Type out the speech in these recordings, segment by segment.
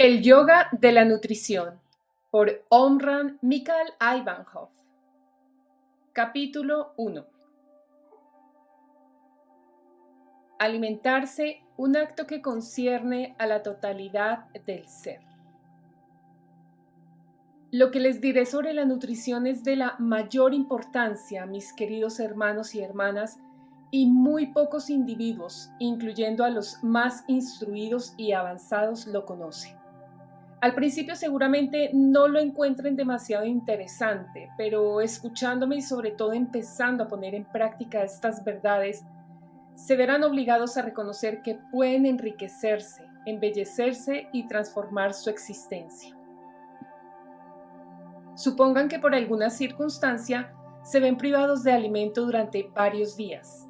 El yoga de la nutrición por Omran Mikhail Ivanhoff. Capítulo 1. Alimentarse, un acto que concierne a la totalidad del ser. Lo que les diré sobre la nutrición es de la mayor importancia, mis queridos hermanos y hermanas, y muy pocos individuos, incluyendo a los más instruidos y avanzados, lo conocen. Al principio seguramente no lo encuentren demasiado interesante, pero escuchándome y sobre todo empezando a poner en práctica estas verdades, se verán obligados a reconocer que pueden enriquecerse, embellecerse y transformar su existencia. Supongan que por alguna circunstancia se ven privados de alimento durante varios días,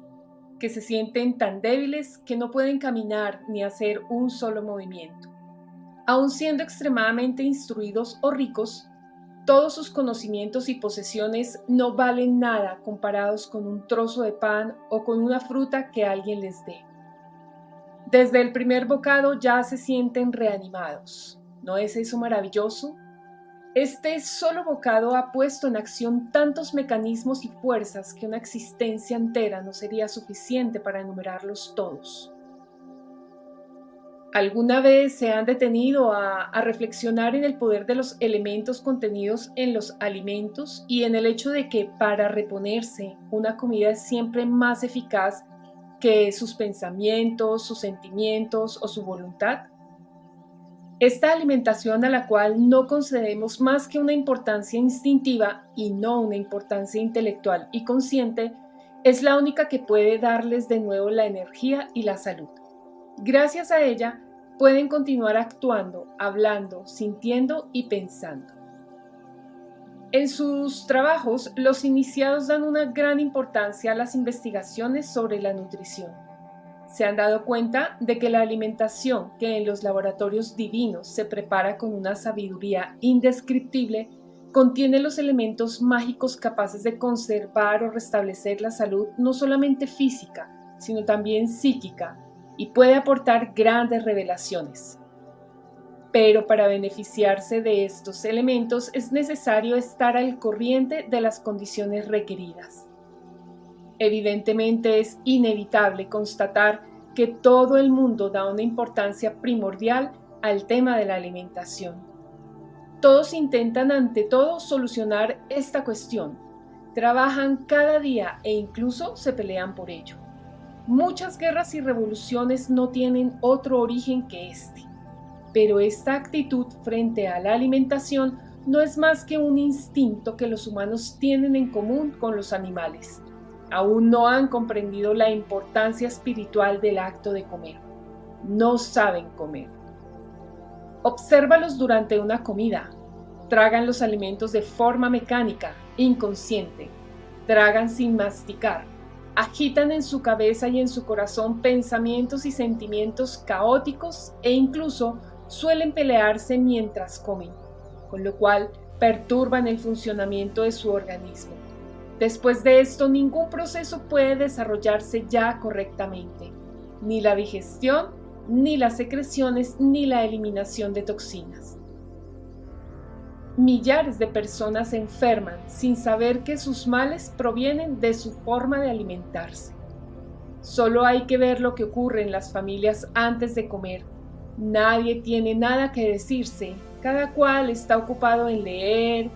que se sienten tan débiles que no pueden caminar ni hacer un solo movimiento. Aun siendo extremadamente instruidos o ricos, todos sus conocimientos y posesiones no valen nada comparados con un trozo de pan o con una fruta que alguien les dé. Desde el primer bocado ya se sienten reanimados. ¿No es eso maravilloso? Este solo bocado ha puesto en acción tantos mecanismos y fuerzas que una existencia entera no sería suficiente para enumerarlos todos. ¿Alguna vez se han detenido a reflexionar en el poder de los elementos contenidos en los alimentos y en el hecho de que para reponerse una comida es siempre más eficaz que sus pensamientos, sus sentimientos o su voluntad? Esta alimentación a la cual no concedemos más que una importancia instintiva y no una importancia intelectual y consciente es la única que puede darles de nuevo la energía y la salud. Gracias a ella, pueden continuar actuando, hablando, sintiendo y pensando. En sus trabajos, los iniciados dan una gran importancia a las investigaciones sobre la nutrición. Se han dado cuenta de que la alimentación que en los laboratorios divinos se prepara con una sabiduría indescriptible contiene los elementos mágicos capaces de conservar o restablecer la salud no solamente física, sino también psíquica, y puede aportar grandes revelaciones. Pero para beneficiarse de estos elementos es necesario estar al corriente de las condiciones requeridas. Evidentemente es inevitable constatar que todo el mundo da una importancia primordial al tema de la alimentación. Todos intentan ante todo solucionar esta cuestión, trabajan cada día e incluso se pelean por ello. Muchas guerras y revoluciones no tienen otro origen que este, pero esta actitud frente a la alimentación no es más que un instinto que los humanos tienen en común con los animales. Aún no han comprendido la importancia espiritual del acto de comer. No saben comer. Obsérvalos durante una comida. Tragan los alimentos de forma mecánica, inconsciente. Tragan sin masticar. Agitan en su cabeza y en su corazón pensamientos y sentimientos caóticos e incluso suelen pelearse mientras comen, con lo cual perturban el funcionamiento de su organismo. Después de esto, ningún proceso puede desarrollarse ya correctamente, ni la digestión, ni las secreciones, ni la eliminación de toxinas. Millares de personas se enferman sin saber que sus males provienen de su forma de alimentarse. Solo hay que ver lo que ocurre en las familias antes de comer. Nadie tiene nada que decirse, cada cual está ocupado en leer,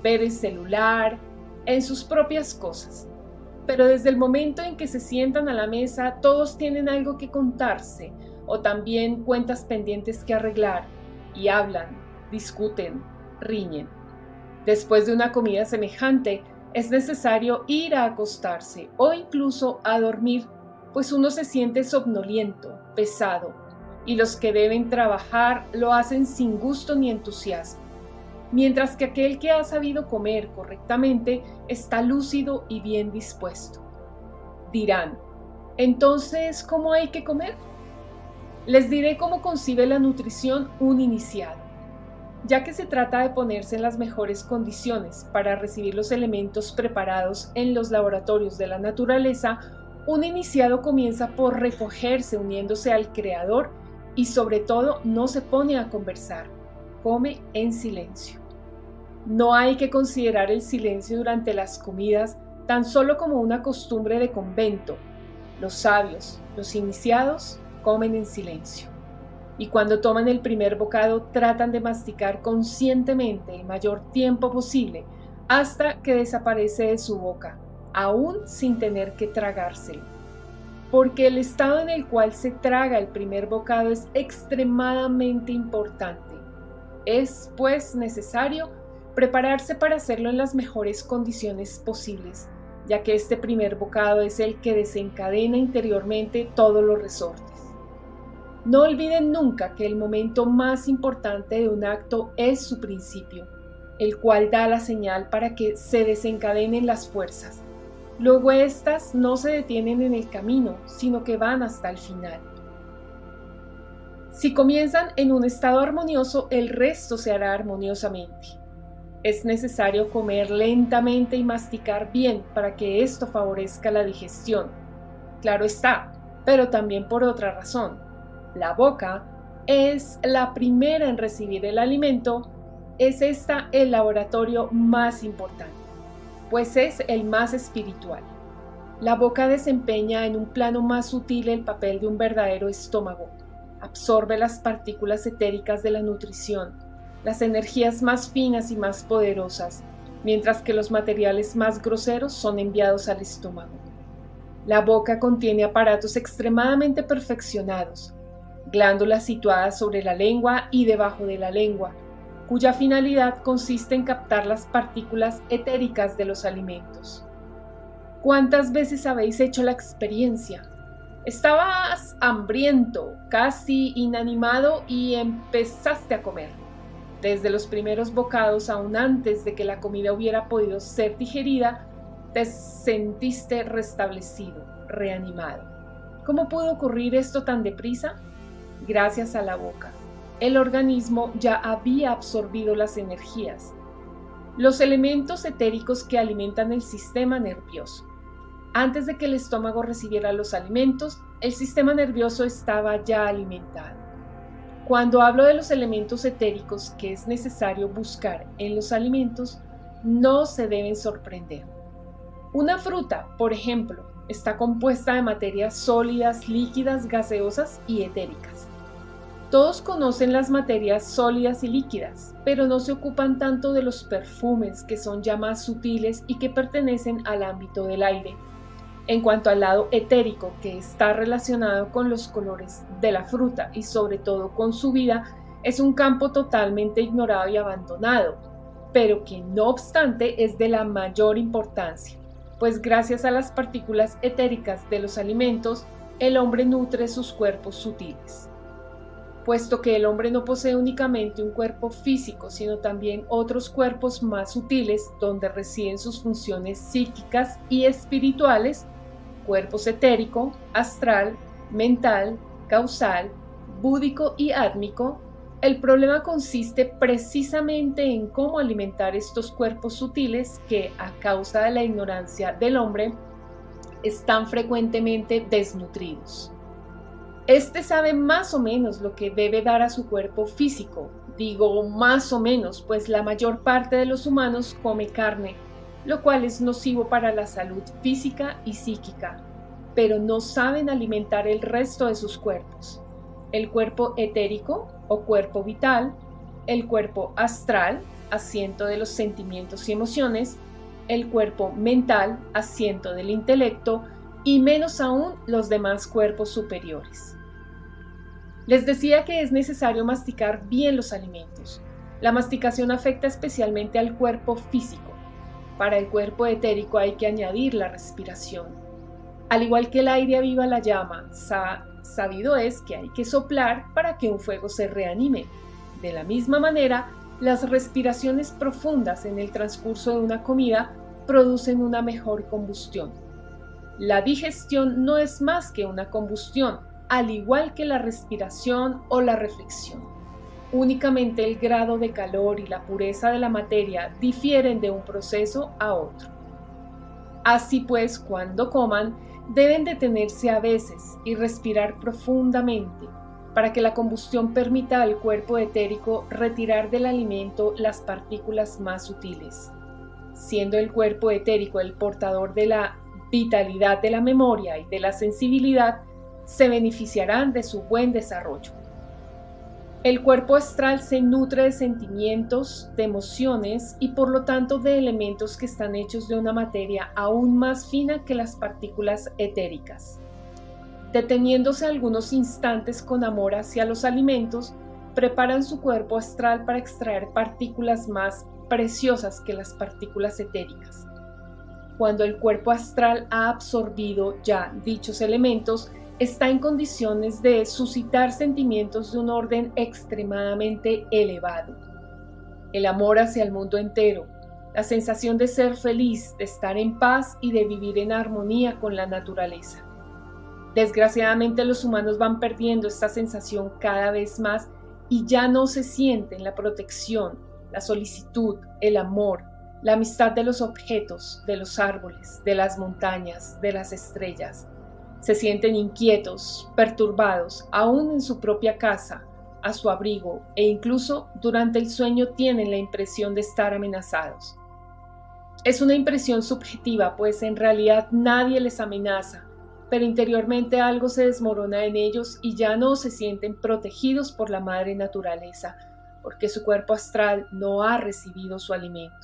ver el celular, en sus propias cosas. Pero desde el momento en que se sientan a la mesa, todos tienen algo que contarse o también cuentas pendientes que arreglar y hablan, discuten, riñen. Después de una comida semejante, es necesario ir a acostarse o incluso a dormir, pues uno se siente somnoliento, pesado, y los que deben trabajar lo hacen sin gusto ni entusiasmo, mientras que aquel que ha sabido comer correctamente está lúcido y bien dispuesto. Dirán, ¿entonces cómo hay que comer? Les diré cómo concibe la nutrición un iniciado. Ya que se trata de ponerse en las mejores condiciones para recibir los elementos preparados en los laboratorios de la naturaleza, un iniciado comienza por recogerse uniéndose al Creador y sobre todo no se pone a conversar, come en silencio. No hay que considerar el silencio durante las comidas tan solo como una costumbre de convento. Los sabios, los iniciados, comen en silencio. Y cuando toman el primer bocado tratan de masticar conscientemente el mayor tiempo posible hasta que desaparece de su boca, aún sin tener que tragárselo. Porque el estado en el cual se traga el primer bocado es extremadamente importante. Es, pues, necesario prepararse para hacerlo en las mejores condiciones posibles, ya que este primer bocado es el que desencadena interiormente todos los resortes. No olviden nunca que el momento más importante de un acto es su principio, el cual da la señal para que se desencadenen las fuerzas. Luego éstas no se detienen en el camino, sino que van hasta el final. Si comienzan en un estado armonioso, el resto se hará armoniosamente. Es necesario comer lentamente y masticar bien para que esto favorezca la digestión. Claro está, pero también por otra razón. La boca es la primera en recibir el alimento, es esta el laboratorio más importante, pues es el más espiritual. La boca desempeña en un plano más sutil el papel de un verdadero estómago. Absorbe las partículas etéricas de la nutrición, las energías más finas y más poderosas, mientras que los materiales más groseros son enviados al estómago. La boca contiene aparatos extremadamente perfeccionados, glándulas situadas sobre la lengua y debajo de la lengua, cuya finalidad consiste en captar las partículas etéricas de los alimentos. ¿Cuántas veces habéis hecho la experiencia? Estabas hambriento, casi inanimado y empezaste a comer. Desde los primeros bocados, aún antes de que la comida hubiera podido ser digerida, te sentiste restablecido, reanimado. ¿Cómo pudo ocurrir esto tan deprisa? Gracias a la boca. El organismo ya había absorbido las energías, los elementos etéricos que alimentan el sistema nervioso. Antes de que el estómago recibiera los alimentos, el sistema nervioso estaba ya alimentado. Cuando hablo de los elementos etéricos que es necesario buscar en los alimentos, no se deben sorprender. Una fruta, por ejemplo, está compuesta de materias sólidas, líquidas, gaseosas y etéricas. Todos conocen las materias sólidas y líquidas, pero no se ocupan tanto de los perfumes, que son ya más sutiles y que pertenecen al ámbito del aire. En cuanto al lado etérico, que está relacionado con los colores de la fruta y sobre todo con su vida, es un campo totalmente ignorado y abandonado, pero que no obstante es de la mayor importancia, pues gracias a las partículas etéricas de los alimentos, el hombre nutre sus cuerpos sutiles. Puesto que el hombre no posee únicamente un cuerpo físico, sino también otros cuerpos más sutiles donde residen sus funciones psíquicas y espirituales, cuerpos etérico, astral, mental, causal, búdico y átmico, el problema consiste precisamente en cómo alimentar estos cuerpos sutiles que, a causa de la ignorancia del hombre, están frecuentemente desnutridos. Este sabe más o menos lo que debe dar a su cuerpo físico. Digo más o menos, pues la mayor parte de los humanos come carne, lo cual es nocivo para la salud física y psíquica, pero no saben alimentar el resto de sus cuerpos. El cuerpo etérico o cuerpo vital, el cuerpo astral, asiento de los sentimientos y emociones, el cuerpo mental, asiento del intelecto, y menos aún los demás cuerpos superiores. Les decía que es necesario masticar bien los alimentos. La masticación afecta especialmente al cuerpo físico. Para el cuerpo etérico hay que añadir la respiración. Al igual que el aire aviva la llama, sabido es que hay que soplar para que un fuego se reanime. De la misma manera, las respiraciones profundas en el transcurso de una comida producen una mejor combustión. La digestión no es más que una combustión, al igual que la respiración o la reflexión. Únicamente el grado de calor y la pureza de la materia difieren de un proceso a otro. Así pues, cuando coman, deben detenerse a veces y respirar profundamente. para que la combustión permita al cuerpo etérico retirar del alimento las partículas más sutiles. Siendo el cuerpo etérico el portador de la vitalidad de la memoria y de la sensibilidad, se beneficiarán de su buen desarrollo. El cuerpo astral se nutre de sentimientos, de emociones y por lo tanto de elementos que están hechos de una materia aún más fina que las partículas etéricas. Deteniéndose algunos instantes con amor hacia los alimentos, preparan su cuerpo astral para extraer partículas más preciosas que las partículas etéricas. Cuando el cuerpo astral ha absorbido ya dichos elementos, está en condiciones de suscitar sentimientos de un orden extremadamente elevado. El amor hacia el mundo entero, la sensación de ser feliz, de estar en paz y de vivir en armonía con la naturaleza. Desgraciadamente los humanos van perdiendo esta sensación cada vez más y ya no se sienten la protección, la solicitud, el amor, la amistad de los objetos, de los árboles, de las montañas, de las estrellas. Se sienten inquietos, perturbados, aún en su propia casa, a su abrigo, e incluso durante el sueño tienen la impresión de estar amenazados. Es una impresión subjetiva, pues en realidad nadie les amenaza, pero interiormente algo se desmorona en ellos y ya no se sienten protegidos por la madre naturaleza, porque su cuerpo astral no ha recibido su alimento.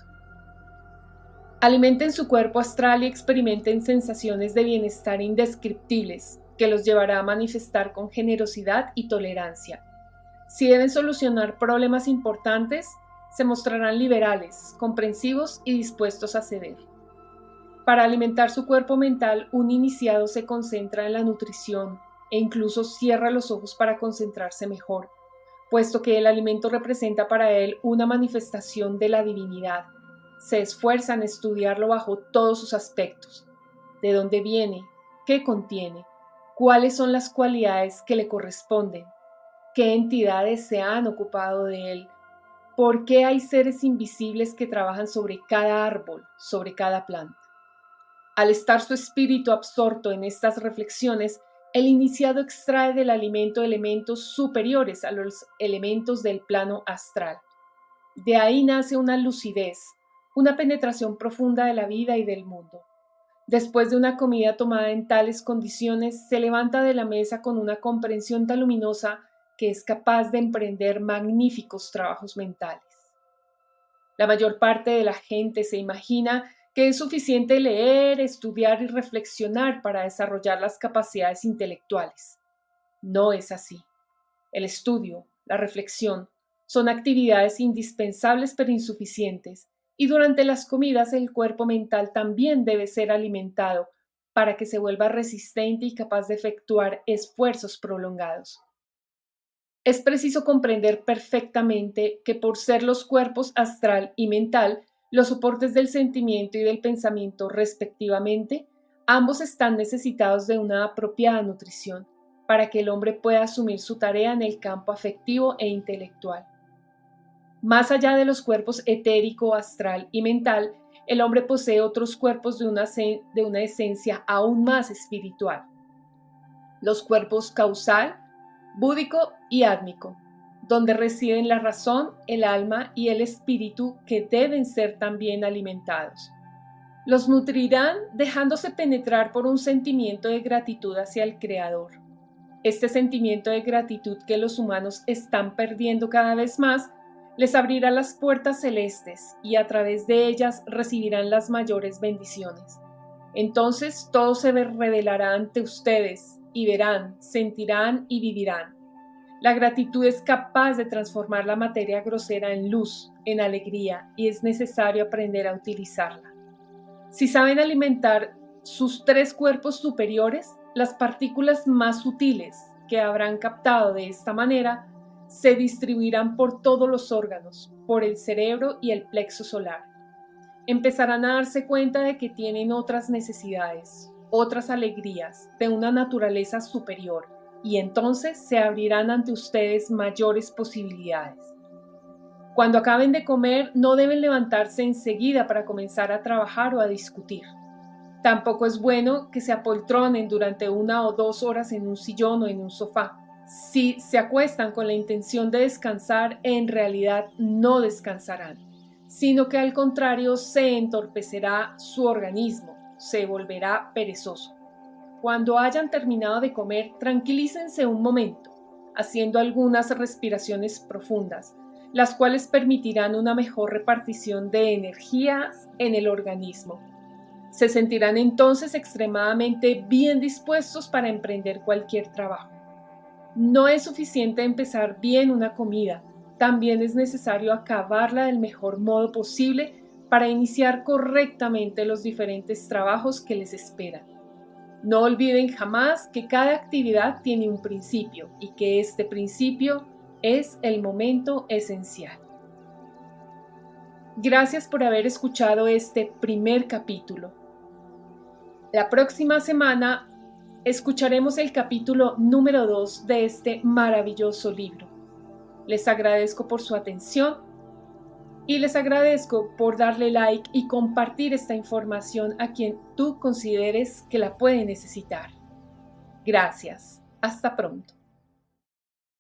Alimenten su cuerpo astral y experimenten sensaciones de bienestar indescriptibles que los llevará a manifestar con generosidad y tolerancia. Si deben solucionar problemas importantes, se mostrarán liberales, comprensivos y dispuestos a ceder. Para alimentar su cuerpo mental, un iniciado se concentra en la nutrición e incluso cierra los ojos para concentrarse mejor, puesto que el alimento representa para él una manifestación de la divinidad. Se esfuerza en estudiarlo bajo todos sus aspectos. ¿De dónde viene? ¿Qué contiene? ¿Cuáles son las cualidades que le corresponden? ¿Qué entidades se han ocupado de él? ¿Por qué hay seres invisibles que trabajan sobre cada árbol, sobre cada planta? Al estar su espíritu absorto en estas reflexiones, el iniciado extrae del alimento elementos superiores a los elementos del plano astral. De ahí nace una lucidez, una penetración profunda de la vida y del mundo. Después de una comida tomada en tales condiciones, se levanta de la mesa con una comprensión tan luminosa que es capaz de emprender magníficos trabajos mentales. La mayor parte de la gente se imagina que es suficiente leer, estudiar y reflexionar para desarrollar las capacidades intelectuales. No es así. El estudio, la reflexión, son actividades indispensables pero insuficientes, y durante las comidas el cuerpo mental también debe ser alimentado para que se vuelva resistente y capaz de efectuar esfuerzos prolongados. Es preciso comprender perfectamente que por ser los cuerpos astral y mental los soportes del sentimiento y del pensamiento respectivamente, ambos están necesitados de una apropiada nutrición para que el hombre pueda asumir su tarea en el campo afectivo e intelectual. Más allá de los cuerpos etérico, astral y mental, el hombre posee otros cuerpos de una esencia aún más espiritual. Los cuerpos causal, búdico y átmico, donde residen la razón, el alma y el espíritu que deben ser también alimentados. Los nutrirán dejándose penetrar por un sentimiento de gratitud hacia el Creador. Este sentimiento de gratitud que los humanos están perdiendo cada vez más, les abrirá las puertas celestes y a través de ellas recibirán las mayores bendiciones. Entonces todo se revelará ante ustedes y verán, sentirán y vivirán. La gratitud es capaz de transformar la materia grosera en luz, en alegría, y es necesario aprender a utilizarla. Si saben alimentar sus tres cuerpos superiores, las partículas más sutiles que habrán captado de esta manera se distribuirán por todos los órganos, por el cerebro y el plexo solar. Empezarán a darse cuenta de que tienen otras necesidades, otras alegrías de una naturaleza superior, y entonces se abrirán ante ustedes mayores posibilidades. Cuando acaben de comer, no deben levantarse enseguida para comenzar a trabajar o a discutir. Tampoco es bueno que se apoltronen durante 1 o 2 horas en un sillón o en un sofá. Si se acuestan con la intención de descansar, en realidad no descansarán, sino que al contrario se entorpecerá su organismo, se volverá perezoso. Cuando hayan terminado de comer, tranquilícense un momento, haciendo algunas respiraciones profundas, las cuales permitirán una mejor repartición de energía en el organismo. Se sentirán entonces extremadamente bien dispuestos para emprender cualquier trabajo. No es suficiente empezar bien una comida, también es necesario acabarla del mejor modo posible para iniciar correctamente los diferentes trabajos que les esperan. No olviden jamás que cada actividad tiene un principio y que este principio es el momento esencial. Gracias por haber escuchado este primer capítulo. La próxima semana escucharemos el capítulo número 2 de este maravilloso libro. Les agradezco por su atención y les agradezco por darle like y compartir esta información a quien tú consideres que la puede necesitar. Gracias. Hasta pronto.